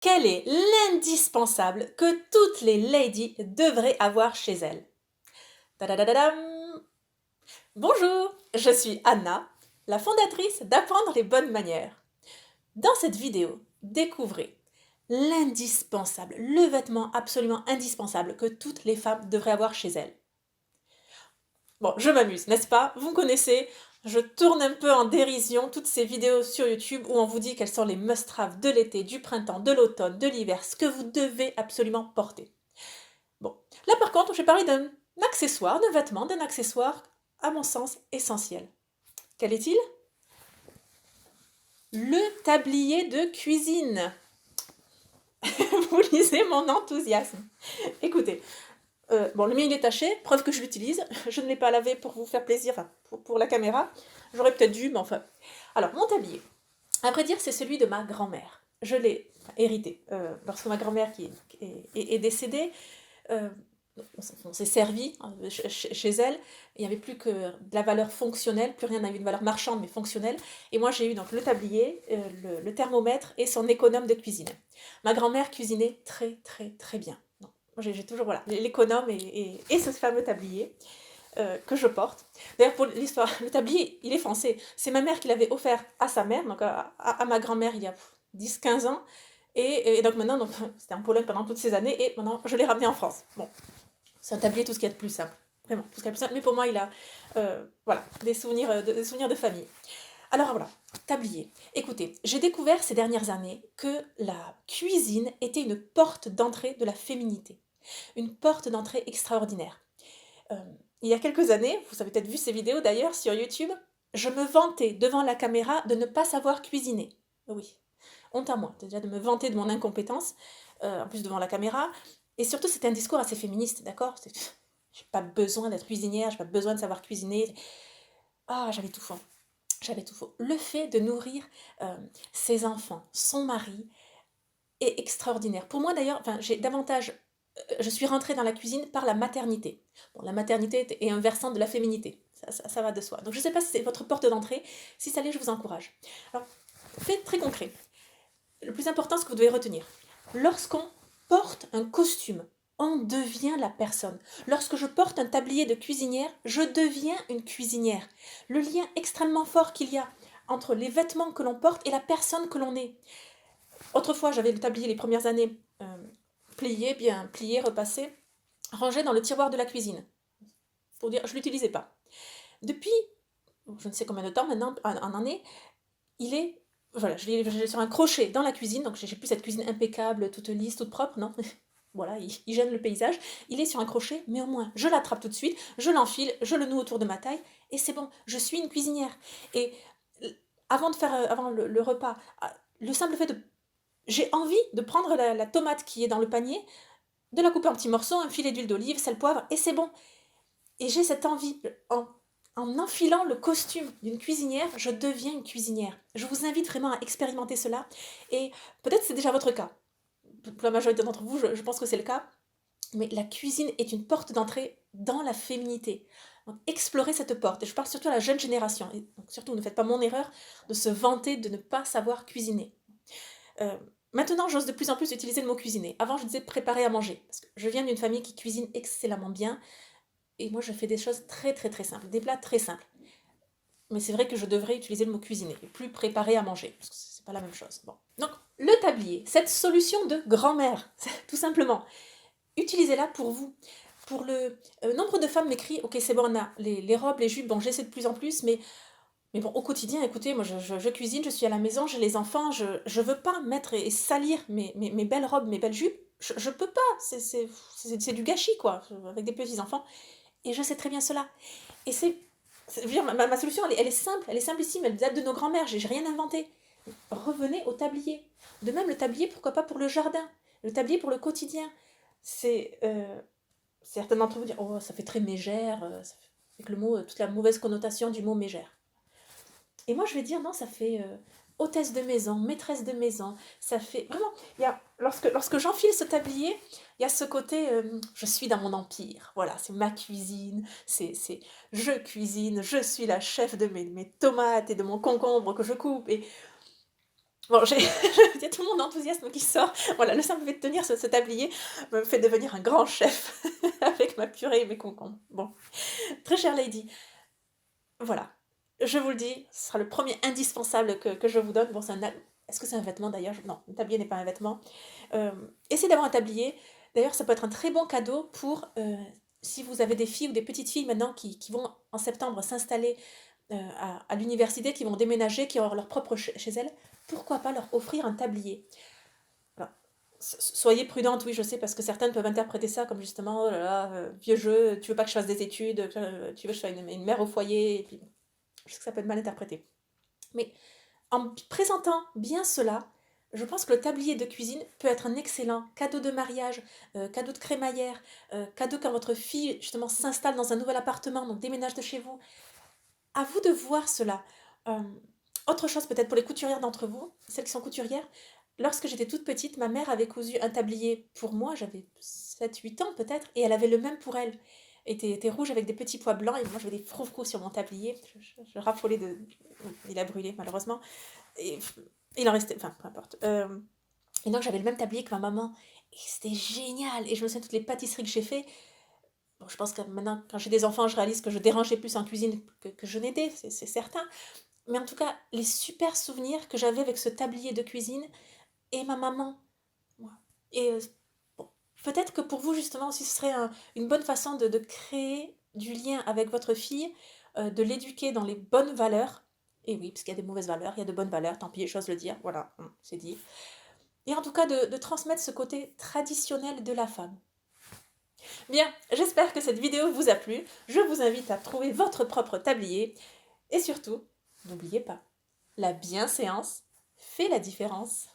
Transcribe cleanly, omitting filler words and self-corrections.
Quel est l'indispensable que toutes les ladies devraient avoir chez elles? Tadadadadam. Bonjour, je suis Anna, la fondatrice d'Apprendre les bonnes manières. Dans cette vidéo, découvrez l'indispensable, le vêtement absolument indispensable que toutes les femmes devraient avoir chez elles. Bon, je m'amuse, n'est-ce pas? Vous me connaissez, je tourne un peu en dérision toutes ces vidéos sur YouTube où on vous dit quels sont les must-have de l'été, du printemps, de l'automne, de l'hiver, ce que vous devez absolument porter. Bon, là par contre, je vais parler d'un accessoire, d'un vêtement, d'un accessoire, à mon sens, essentiel. Quel est-il? Le tablier de cuisine. Vous lisez mon enthousiasme. Écoutez, bon, le mien il est taché, preuve que je l'utilise. Je ne l'ai pas lavé pour vous faire plaisir, enfin, pour la caméra. J'aurais peut-être dû, mais enfin. Alors, mon tablier, à vrai dire, c'est celui de ma grand-mère. Je l'ai hérité. Lorsque ma grand-mère est décédée, on s'est servi chez elle. Il n'y avait plus que de la valeur fonctionnelle, plus rien n'avait une valeur marchande, mais fonctionnelle. Et moi, j'ai eu donc le tablier, le thermomètre et son économe de cuisine. Ma grand-mère cuisinait très, très, très bien. Donc, moi, j'ai toujours voilà, l'économe et ce fameux tablier que je porte. D'ailleurs, pour l'histoire, le tablier, il est français. C'est ma mère qui l'avait offert à sa mère, donc à ma grand-mère il y a 10-15 ans. Et donc maintenant, donc, c'était en Pologne pendant toutes ces années, et maintenant, je l'ai ramené en France. Bon, c'est un tablier, tout ce qu'il y a de plus simple. Vraiment, tout ce qu'il y a de plus simple. Mais pour moi, il a voilà, des souvenirs de famille. Alors voilà, tablier. Écoutez, j'ai découvert ces dernières années que la cuisine était une porte d'entrée de la féminité. Une porte d'entrée extraordinaire. Euh, il y a quelques années, vous avez peut-être vu ces vidéos d'ailleurs sur YouTube, je me vantais devant la caméra de ne pas savoir cuisiner. Oui, honte à moi, déjà de me vanter de mon incompétence, en plus devant la caméra. Et surtout, c'était un discours assez féministe, d'accord? J'ai pas besoin d'être cuisinière, j'ai pas besoin de savoir cuisiner. Ah, j'avais tout faux. J'avais tout faux. Le fait de nourrir ses enfants, son mari, est extraordinaire. Pour moi d'ailleurs, enfin, j'ai davantage. Je suis rentrée dans la cuisine par la maternité. Bon, la maternité est un versant de la féminité. Ça va de soi. Donc je ne sais pas si c'est votre porte d'entrée. Si ça l'est, je vous encourage. Alors, fait très concret. Le plus important, ce que vous devez retenir. Lorsqu'on porte un costume, on devient la personne. Lorsque je porte un tablier de cuisinière, je deviens une cuisinière. Le lien extrêmement fort qu'il y a entre les vêtements que l'on porte et la personne que l'on est. Autrefois, j'avais le tablier les premières années plié, bien plié, repassé, rangé dans le tiroir de la cuisine. Pour dire, je ne l'utilisais pas. Depuis, je ne sais combien de temps maintenant, en année, il est voilà, je l'ai sur un crochet dans la cuisine, donc j'ai plus cette cuisine impeccable, toute lisse, toute propre, non. Voilà, il gêne le paysage. Il est sur un crochet, mais au moins, je l'attrape tout de suite, je l'enfile, je le noue autour de ma taille, et c'est bon, je suis une cuisinière. Et avant de faire, avant le repas, le simple fait de... J'ai envie de prendre la tomate qui est dans le panier, de la couper en petits morceaux, un filet d'huile d'olive, sel, poivre, et c'est bon. Et j'ai cette envie, en enfilant le costume d'une cuisinière, je deviens une cuisinière. Je vous invite vraiment à expérimenter cela. Et peut-être c'est déjà votre cas. Pour la majorité d'entre vous, je pense que c'est le cas. Mais la cuisine est une porte d'entrée dans la féminité. Donc, explorez cette porte. Et je parle surtout à la jeune génération. Et donc, surtout, ne faites pas mon erreur de se vanter de ne pas savoir cuisiner. Euh, Maintenant, j'ose de plus en plus utiliser le mot cuisiner. Avant, je disais préparer à manger. Parce que je viens d'une famille qui cuisine excellemment bien. Et moi, je fais des choses très très très simples, des plats très simples. Mais c'est vrai que je devrais utiliser le mot cuisiner, et plus préparer à manger, parce que c'est pas la même chose. Bon. Donc, le tablier, cette solution de grand-mère, tout simplement, utilisez-la pour vous. Pour le nombre de femmes m'écrit, ok, c'est bon, on a les robes, les jupes, bon, j'essaie de plus en plus, mais bon, au quotidien, écoutez, moi, je cuisine, je suis à la maison, j'ai les enfants, je veux pas mettre et salir mes belles robes, mes belles jupes, je peux pas, c'est du gâchis, quoi, avec des petits enfants. Et je sais très bien cela. Et je veux dire, ma solution, elle est simple, elle est simplissime, elle date de nos grands-mères, j'ai rien inventé. Revenez au tablier. De même, le tablier, pourquoi pas pour le jardin, le tablier pour le quotidien. C'est certains d'entre vous dire, oh, ça fait très mégère, avec le mot, toute la mauvaise connotation du mot mégère. Et moi, je vais dire, non, ça fait hôtesse de maison, maîtresse de maison. Ça fait vraiment. Il y a, lorsque j'enfile ce tablier, il y a ce côté, je suis dans mon empire. Voilà, c'est ma cuisine. Je cuisine, je suis la chef de mes tomates et de mon concombre que je coupe. Et Bon, il y a tout mon enthousiasme qui sort. Voilà, le simple fait de tenir ce tablier me fait devenir un grand chef avec ma purée et mes concombres. Bon, très chère lady, voilà, je vous le dis, ce sera le premier indispensable que je vous donne. Bon, est-ce que c'est un vêtement d'ailleurs? Non, un tablier n'est pas un vêtement. Essayez d'avoir un tablier. D'ailleurs, ça peut être un très bon cadeau pour si vous avez des filles ou des petites filles maintenant qui vont en septembre s'installer à l'université, qui vont déménager, qui auront leur propre chez elles. Pourquoi pas leur offrir un tablier? Alors, soyez prudente, oui, je sais, parce que certaines peuvent interpréter ça comme justement, oh là là, vieux jeu, tu veux pas que je fasse des études, tu veux que je sois une mère au foyer, et puis je sais que ça peut être mal interprété. Mais en présentant bien cela, je pense que le tablier de cuisine peut être un excellent cadeau de mariage, cadeau de crémaillère, cadeau quand votre fille justement s'installe dans un nouvel appartement, donc déménage de chez vous. À vous de voir cela. Euh, Autre chose peut-être pour les couturières d'entre vous, celles qui sont couturières, lorsque j'étais toute petite, ma mère avait cousu un tablier pour moi, j'avais 7 8 ans peut-être, et elle avait le même pour elle. Était rouge avec des petits pois blancs, et moi j'avais des froufrous sur mon tablier, je raffolais de... Il a brûlé malheureusement, et il en restait... Enfin, peu importe. Et donc j'avais le même tablier que ma maman, et c'était génial, et je me souviens de toutes les pâtisseries que j'ai fait. Bon, je pense que maintenant, quand j'ai des enfants, je réalise que je dérangeais plus en cuisine que je n'aidais, c'est certain. Mais en tout cas, les super souvenirs que j'avais avec ce tablier de cuisine et ma maman. Moi. Et bon, peut-être que pour vous, justement, aussi, ce serait une bonne façon de créer du lien avec votre fille, de l'éduquer dans les bonnes valeurs. Et oui, parce qu'il y a des mauvaises valeurs, il y a de bonnes valeurs, tant pis, j'ose le dire, voilà, c'est dit. Et en tout cas, de transmettre ce côté traditionnel de la femme. Bien, j'espère que cette vidéo vous a plu. Je vous invite à trouver votre propre tablier. Et surtout, n'oubliez pas, la bienséance fait la différence.